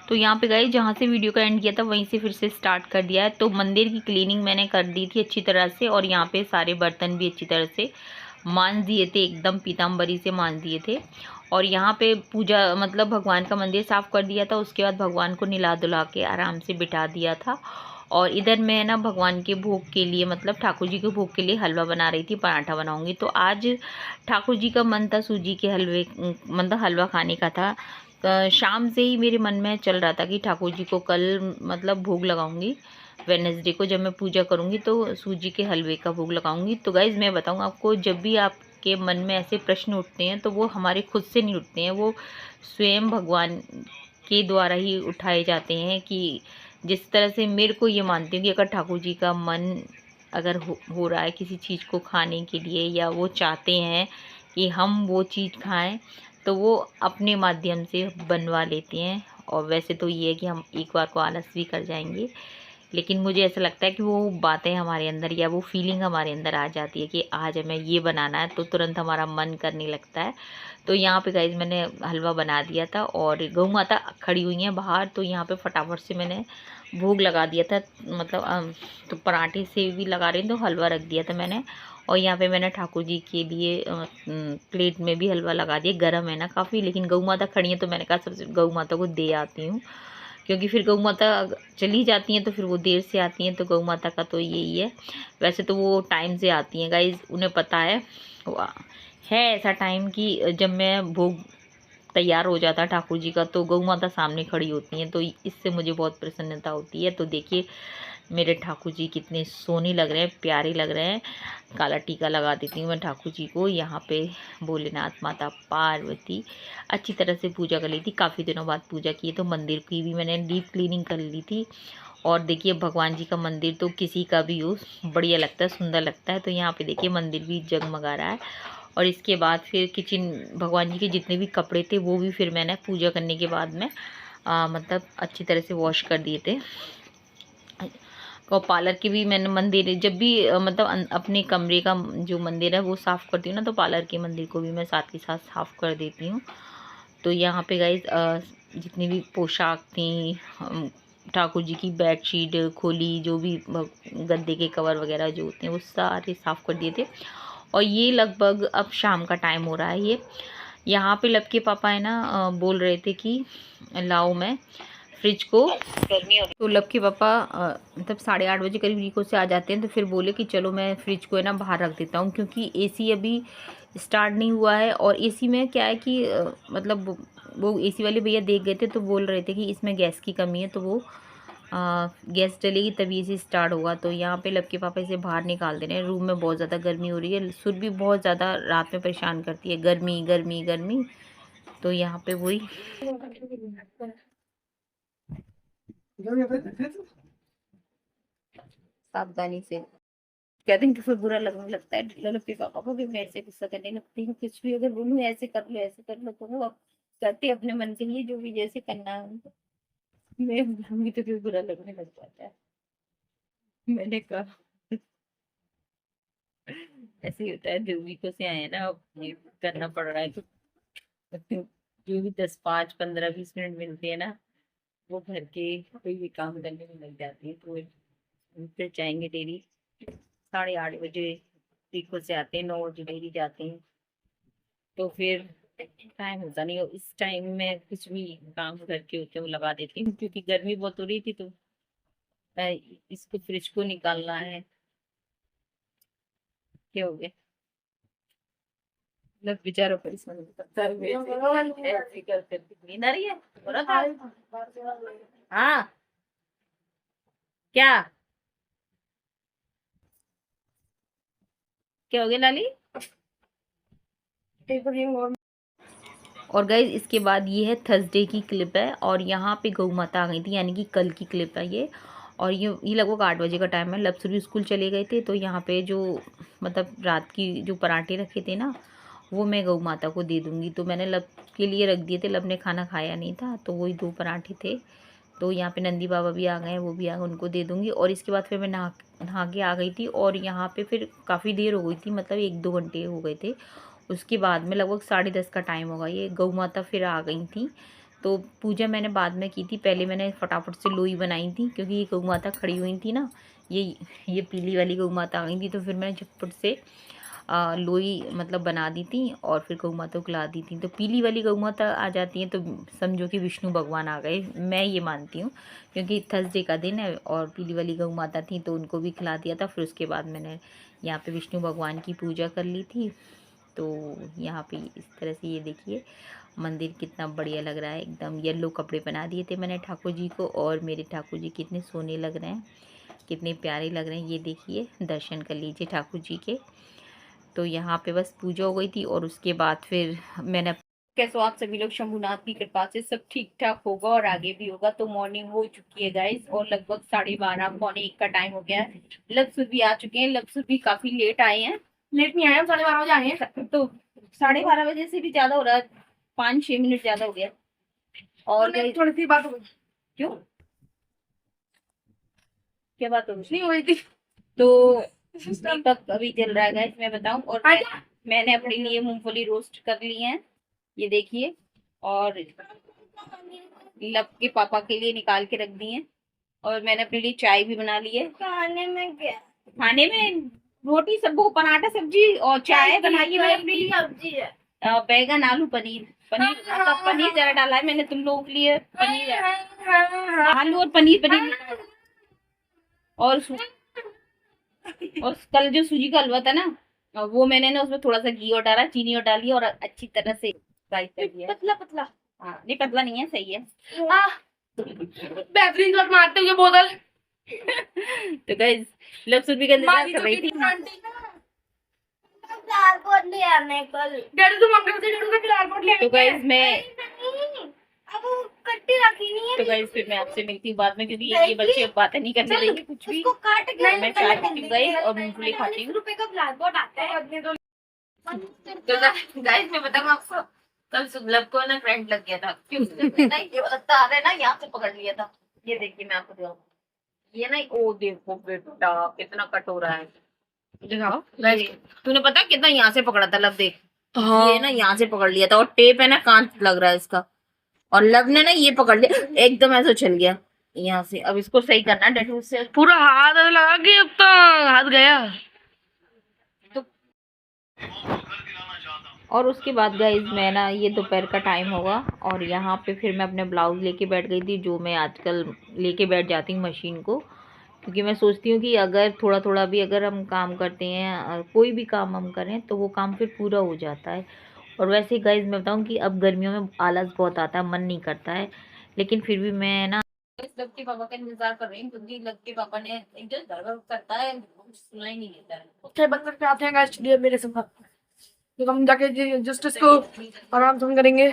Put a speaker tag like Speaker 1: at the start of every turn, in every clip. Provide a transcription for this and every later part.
Speaker 1: तो यहाँ पे गए जहाँ से वीडियो का एंड किया था वहीं से फिर से स्टार्ट कर दिया है। तो मंदिर की क्लीनिंग मैंने कर दी थी अच्छी तरह से, और यहाँ पे सारे बर्तन भी अच्छी तरह से मांज दिए थे, एकदम पीताम्बरी से मांज दिए थे। और यहाँ पे पूजा मतलब भगवान का मंदिर साफ़ कर दिया था। उसके बाद भगवान को नहला धुला के आराम से बिठा दिया था। और इधर मैं ना भगवान के भोग के लिए मतलब ठाकुर जी के भोग के लिए हलवा बना रही थी, पराठा बनाऊंगी। तो आज ठाकुर जी का मन था सूजी के हलवे मतलब हलवा खाने का था। शाम से ही मेरे मन में चल रहा था कि ठाकुर जी को कल मतलब भोग लगाऊंगी, वेडनेसडे को जब मैं पूजा करूंगी तो सूजी के हलवे का भोग लगाऊंगी। तो गाइज़ मैं बताऊं आपको, जब भी आपके मन में ऐसे प्रश्न उठते हैं तो वो हमारे खुद से नहीं उठते हैं, वो स्वयं भगवान के द्वारा ही उठाए जाते हैं। कि जिस तरह से मेरे को ये मानती हूँ कि अगर ठाकुर जी का मन अगर हो रहा है किसी चीज़ को खाने के लिए, या वो चाहते हैं कि हम वो चीज़ खाएं, तो वो अपने माध्यम से बनवा लेते हैं। और वैसे तो ये है कि हम एक बार को आलस भी कर जाएंगे, लेकिन मुझे ऐसा लगता है कि वो बातें हमारे अंदर या वो फीलिंग हमारे अंदर आ जाती है कि आज हमें ये बनाना है, तो तुरंत हमारा मन करने लगता है। तो यहाँ पे गाइज मैंने हलवा बना दिया था और गौ माता खड़ी हुई हैं बाहर, तो यहाँ पे फटाफट से मैंने भोग लगा दिया था। मतलब तो पराठे से भी लगा रही, तो हलवा रख दिया था मैंने। और यहाँ पे मैंने ठाकुर जी के लिए प्लेट में भी हलवा लगा दिया। गर्म है ना काफ़ी, लेकिन गौ माता खड़ी है तो मैंने कहा सबसे गौ माता को दे आती हूँ, क्योंकि फिर गौ माता चली जाती हैं तो फिर वो देर से आती हैं। तो गौ माता का तो यही है। वैसे तो वो टाइम से आती हैं गाइज, उन्हें पता है। है ऐसा टाइम कि जब मैं भोग तैयार हो जाता है ठाकुर जी का, तो गौ माता सामने खड़ी होती हैं, तो इससे मुझे बहुत प्रसन्नता होती है। तो देखिए मेरे ठाकुर जी कितने सोने लग रहे हैं, प्यारे लग रहे हैं। काला टीका लगा देती हूँ मैं ठाकुर जी को। यहाँ पे भोलेनाथ, माता पार्वती, अच्छी तरह से पूजा कर ली थी। काफ़ी दिनों बाद पूजा की, तो मंदिर की भी मैंने डीप क्लीनिंग कर ली थी। और देखिए भगवान जी का मंदिर तो किसी का भी हो बढ़िया लगता है, सुंदर लगता है। तो यहाँ पे देखिए मंदिर भी जगमगा रहा है। और इसके बाद फिर किचन, भगवान जी के जितने भी कपड़े थे वो भी फिर मैंने पूजा करने के बाद में मतलब अच्छी तरह से वॉश कर दिए थे। और पार्लर की भी मैंने मंदिर जब भी मतलब अपने कमरे का जो मंदिर है वो साफ़ करती हूँ ना, तो पार्लर के मंदिर को भी मैं साथ के साथ साफ़ कर देती हूँ। तो यहाँ पे गाइज जितनी भी पोशाक थी, ठाकुर जी की बेडशीट खोली, जो भी गद्दे के कवर वगैरह जो होते हैं वो सारे साफ़ कर दिए थे। और ये लगभग अब शाम का टाइम हो रहा है। ये यहाँ पे लब के पापा है ना बोल रहे थे कि लाओ मैं फ्रिज को, गर्मी हो रही, तो लब के पापा मतलब 8:30 बजे करीब रिको से आ जाते हैं। तो फिर बोले कि चलो मैं फ्रिज को है ना बाहर रख देता हूँ, क्योंकि एसी अभी स्टार्ट नहीं हुआ है। और एसी में क्या है कि मतलब वो एसी वाले भैया देख गए थे तो बोल रहे थे कि इसमें गैस की कमी है, तो वो गैस डलेगी तभी एसी स्टार्ट होगा। तो यहाँ पे लब के पापा इसे बाहर निकाल दे रहे हैं। रूम में बहुत ज़्यादा गर्मी हो रही है। सुर भी बहुत ज़्यादा रात में परेशान करती है, गर्मी गर्मी गर्मी। तो यहाँ पे वही सावधानी से कहते हैं कि फिर बुरा लगने लगता है। लल्लू के पापा को भी मेरे से गुस्सा करने लगती हूँ। कुछ भी अगर बोलूँ ऐसे कर लो ऐसे कर लो, तो वो करते हैं अपने मन के लिए जो भी जैसे करना है उनको। मैं बोलूँगी तो फिर बुरा लगने लग जाता है। मैंने कहा ऐसे ही होता है, ध्रुवी से आए ना, अब ये करना पड़ रहा है। तो जो भी 10, 5, 15, 20 मिनट मिलते हैं ना, वो घर के कोई भी काम करने में लग जाती है। तो फिर जाएंगे डेली 8:30 बजे रिको से आते हैं, 9 बजे डेली जाते हैं। तो फिर टाइम होता नहीं, और इस टाइम में कुछ भी काम करके होते वो लगा देती हूँ, क्योंकि गर्मी बहुत हो रही थी। तो इसको फ्रिज को निकालना है। क्या हो गया, मतलब बेचारों पर इसमें करता है ऐसे कर करके नींद आ रही है, बोला था। हाँ, क्या क्या हो गया लाली। और गाइज इसके बाद ये है थर्सडे की क्लिप है, और यहाँ पे गौ माता आ गई थी, यानी कि कल की क्लिप है ये। और ये लगभग 8 बजे का टाइम है। लपसुर भी स्कूल चले गए थे, तो यहाँ पे जो मतलब रात की जो पराठे रखे थे ना, वो मैं गौ माता को दे दूँगी। तो मैंने लब के लिए रख दिए थे, लब ने खाना खाया नहीं था, तो वही 2 पराठे थे। तो यहाँ पे नंदी बाबा भी आ गए हैं, वो भी आ गए, उनको दे दूँगी। और इसके बाद फिर मैं नहा नहा के आ गई थी, और यहाँ पे फिर काफ़ी देर हो गई थी, मतलब 1-2 घंटे हो गए थे। उसके बाद में लगभग 10:30 का टाइम होगा, ये गौ माता फिर आ गई थी। तो पूजा मैंने बाद में की थी, पहले मैंने फटाफट से लोई बनाई थी, क्योंकि ये गौ माता खड़ी हुई थी ना, ये पीली वाली गौ माता आ गई थी, तो फिर मैंने झटपट से लोई मतलब बना दी थी और फिर गौ माता को खिला दी थी। तो पीली वाली गौ माता आ जाती है तो समझो कि विष्णु भगवान आ गए, मैं ये मानती हूँ, क्योंकि थर्सडे का दिन है और पीली वाली गौ माता थी तो उनको भी खिला दिया था। फिर उसके बाद मैंने यहाँ पे विष्णु भगवान की पूजा कर ली थी। तो यहाँ पे इस तरह से ये देखिए मंदिर कितना बढ़िया लग रहा है, एकदम येलो कपड़े बना दिए थे मैंने ठाकुर जी को, और मेरे ठाकुर जी कितने सोने लग रहे हैं, कितने प्यारे लग रहे हैं। ये देखिए दर्शन कर लीजिए ठाकुर जी के। तो यहाँ पे बस पूजा हो गई थी और उसके बाद फिर मैंने, कैसे आप सभी लोग, शंभुनाथ की कृपा से सब ठीक ठाक होगा और आगे भी होगा। तो मॉर्निंग हो चुकी है गाइस और लगभग 12:30 पौने 1 का टाइम हो गया है। लक्ष्य भी आ चुके हैं, लक्ष्य भी काफी लेट आए हैं, लेट नहीं आए, 12:30 बजे आए हैं। तो 12:30 बजे से भी ज्यादा हो रहा है, 5-6 मिनट ज्यादा हो गया। और थोड़ी सी बात हो गई। क्यों, क्या बात हो गई थी? तो दीपक अभी जल रहा है गाइस, मैं बताऊं। और मैंने अपने लिए मूंगफली रोस्ट कर ली है, ये देखिए, और लब के पापा के लिए निकाल के रख दी है। और मैंने अपने लिए चाय भी बना ली है। खाने में क्या? खाने में रोटी, सब पराठा, सब्जी और चाय बनाई है मैंने अपने लिए। सब्जी है बैगन, आलू, पनीर। मतलब पनीर जरा डाला है मैंने तुम लोगों के लिए, पनीर आलू और पनीर और कल जो सूजी का हलवा था ना, वो मैंने ना उसमें थोड़ा सा घी और डाला, चीनी और डाली और अच्छी तरह से फ्राई कर दिया। पतला पतला, हाँ नहीं पतला नहीं है, सही है। बेहतरीन शॉट मारते हुए बोतल। तो गाइस लोग सुबह का इंतजार कर रही थी। तो गाइस मैं तो गाइस फिर मैं आपसे मिलती हूँ बाद में, क्योंकि ये बच्चे अब बातें नहीं करने देंगे कुछ भी। मैं चाय पीती हूँ गाइस और मूंगफली खाती हूँ। तो गाइस मैं बताऊँ आपको, कल सुबह को ना करंट लग गया था, क्यों लगता है ना, यहाँ से पकड़ लिया था। ये देखिए मैं आपको दिखाऊँ, ये ना, ओ देखो बेटा कितना कट हो रहा है, दिखाओ गाइस। तूने पता कितना यहाँ से पकड़ा था, लब देख। हाँ। ये ना यहाँ से पकड़ लिया था और टेप है ना कांच लग रहा है इसका, और लब ने ना ये पकड़ लिया, एकदम ऐसा चल गया यहाँ से। अब इसको सही करना है डेटूल से, पूरा हाथ लगा के अब तो हाथ गया। तो और उसके बाद गाइज मैं ना, ये दोपहर का टाइम होगा और यहाँ पे फिर मैं अपने ब्लाउज लेके बैठ गई थी, जो मैं आजकल लेके बैठ जाती हूँ मशीन को, क्योंकि मैं सोचती हूँ कि अगर थोड़ा थोड़ा भी अगर हम काम करते हैं, कोई भी काम हम करें, तो वो काम फिर पूरा हो जाता है। और वैसे गाइज मैं बताऊँ कि अब गर्मियों में आलस बहुत आता है, मन नहीं करता है, लेकिन फिर भी मैं ना लब के पापा का इंतजार कर रही हूँ, क्योंकि लब के पापा ने जो करता है सुना ही नहीं देता है।
Speaker 2: ओके बंद करके आते हैं गाइस, चलिए मेरे साथ तो हम जाके जस्ट इसको आराम से करेंगे।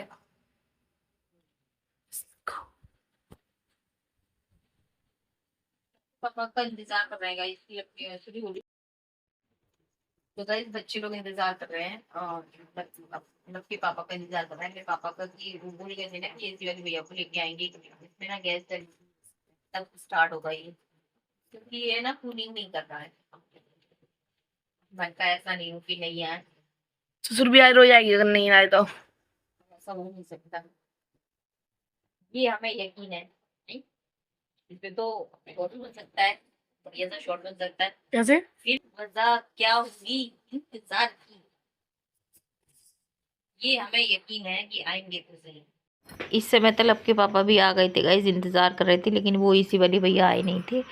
Speaker 1: पापा का इंतजार कर रहे हैं गाइस, इसलिए शुरू हो गई। तो गाइस बच्चे लोग इंतजार कर रहे हैं और मतलब के पापा का इंतजार कर रहे हैं। मेरे पापा का कि वो भूल गए थे ना कि एसी वाले भैया को लेके आएंगे, इसमें ना गैस तब स्टार्ट होगा ये, क्योंकि ये ना कूलिंग नहीं कर रहा है। मन का ऐसा नहीं हो कि नहीं आए,
Speaker 2: ससुर भी आज रो जाएगी अगर नहीं आए तो।
Speaker 1: ऐसा हो नहीं सकता, ये हमें यकीन है। नहीं इसमें तो शॉर्ट बन सकता है, बढ़िया सा शॉर्ट बन सकता है।
Speaker 2: कैसे?
Speaker 1: फिर मजा क्या होगी इंतजार की, ये हमें यकीन है कि आएंगे तो सही। इस समय तक लब के पापा भी आ गए थे गाइस, इंतज़ार कर रहे थे, लेकिन वो इसी वाले भैया आए नहीं थे।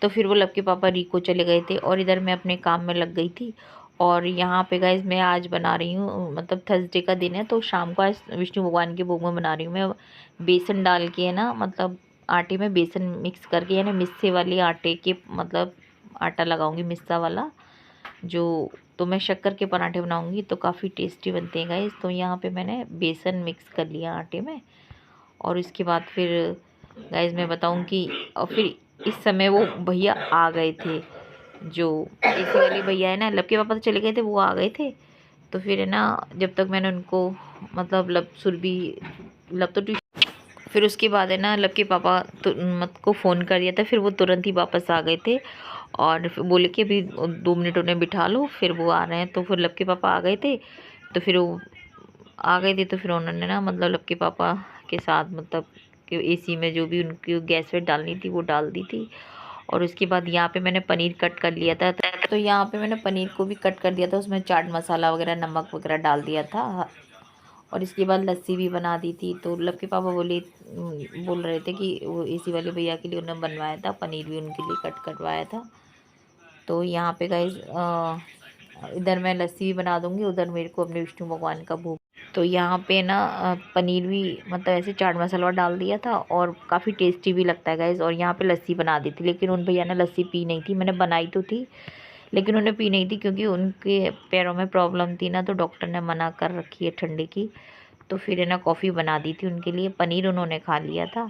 Speaker 1: तो फिर वो लब के पापा रिको चले गए थे और इधर मैं अपने काम में लग गई थी। और यहाँ पे गाइस मैं आज बना रही हूँ, मतलब थर्सडे का दिन है तो शाम को आज विष्णु भगवान के भोग में बना रही हूँ मैं। बेसन डाल के है ना, मतलब आटे में बेसन मिक्स करके, यानी मिस्से वाली आटे के, मतलब आटा लगाऊंगी मिस्सा वाला जो। तो मैं शक्कर के पराठे बनाऊंगी तो काफ़ी टेस्टी बनते हैं गाइस। तो यहाँ पे मैंने बेसन मिक्स कर लिया आटे में, और इसके बाद फिर गाइस मैं बताऊं कि, और फिर इस समय वो भैया आ गए थे, जो एसी वाले भैया है ना, लब के पापा तो चले गए थे, वो आ गए थे। तो फिर है ना, जब तक मैंने उनको मतलब लब सुरभि लब तो फिर उसके बाद है ना, लब के पापा तो मत को फ़ोन कर दिया था, फिर वो तुरंत ही वापस आ गए थे और फिर बोले कि अभी 2 मिनट उन्हें बिठा लो, फिर वो आ रहे हैं। तो फिर लब के पापा आ गए थे, तो फिर वो आ गए थे, तो फिर उन्होंने ना, मतलब लब के पापा के साथ, मतलब कि एसी में जो भी उनकी गैस वेट डालनी थी वो डाल दी थी। और उसके बाद यहाँ पे मैंने पनीर कट कर लिया था, तो यहाँ पे मैंने पनीर को भी कट कर दिया था, उसमें चाट मसाला वगैरह नमक वगैरह डाल दिया था। और इसके बाद लस्सी भी बना दी थी। तो लब के पापा बोल रहे थे कि वो एसी वाले भैया के लिए उन्होंने बनवाया था, पनीर भी उनके लिए कट करवाया था। तो यहाँ पे गाइस इधर मैं लस्सी भी बना दूँगी, उधर मेरे को अपने विष्णु भगवान का भोग। तो यहाँ पे ना पनीर भी मतलब ऐसे चाट मसाला डाल दिया था और काफ़ी टेस्टी भी लगता है गाइस। और यहाँ पे लस्सी बना दी थी, लेकिन उन भैया ने लस्सी पी नहीं थी। मैंने बनाई तो थी लेकिन उन्हें पी नहीं थी, क्योंकि उनके पैरों में प्रॉब्लम थी ना, तो डॉक्टर ने मना कर रखी है ठंडे की। तो फिर है ना कॉफ़ी बना दी थी उनके लिए, पनीर उन्होंने खा लिया था।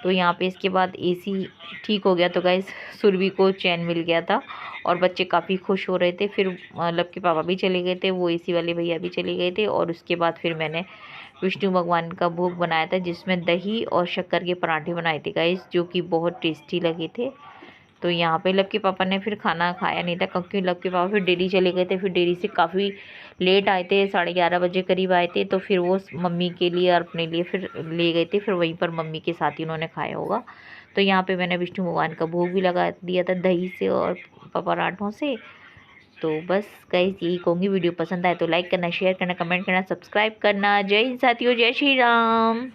Speaker 1: तो यहाँ पे इसके बाद एसी ठीक हो गया, तो गाइस सुरभि को चैन मिल गया था और बच्चे काफ़ी खुश हो रहे थे। फिर लब के पापा भी चले गए थे, वो एसी वाले भैया भी चले गए थे। और उसके बाद फिर मैंने विष्णु भगवान का भोग बनाया था, जिसमें दही और शक्कर के पराठे बनाए थे गाइस, जो कि बहुत टेस्टी लगे थे। तो यहाँ पे लब के पापा ने फिर खाना खाया नहीं था, क्योंकि लब के पापा फिर डेयरी चले गए थे। फिर डेयरी से काफ़ी लेट आए थे, 11:30 बजे करीब आए थे। तो फिर वो मम्मी के लिए और अपने लिए फिर ले गए थे, फिर वहीं पर मम्मी के साथ ही उन्होंने खाया होगा। तो यहाँ पे मैंने विष्णु भगवान का भोग भी लगा दिया था दही से और पराठों से। तो बस गाइस यही कहूँगी, वीडियो पसंद आए तो लाइक करना, शेयर करना, कमेंट करना, सब्सक्राइब करना। जय हिंद साथियों, जय श्री राम।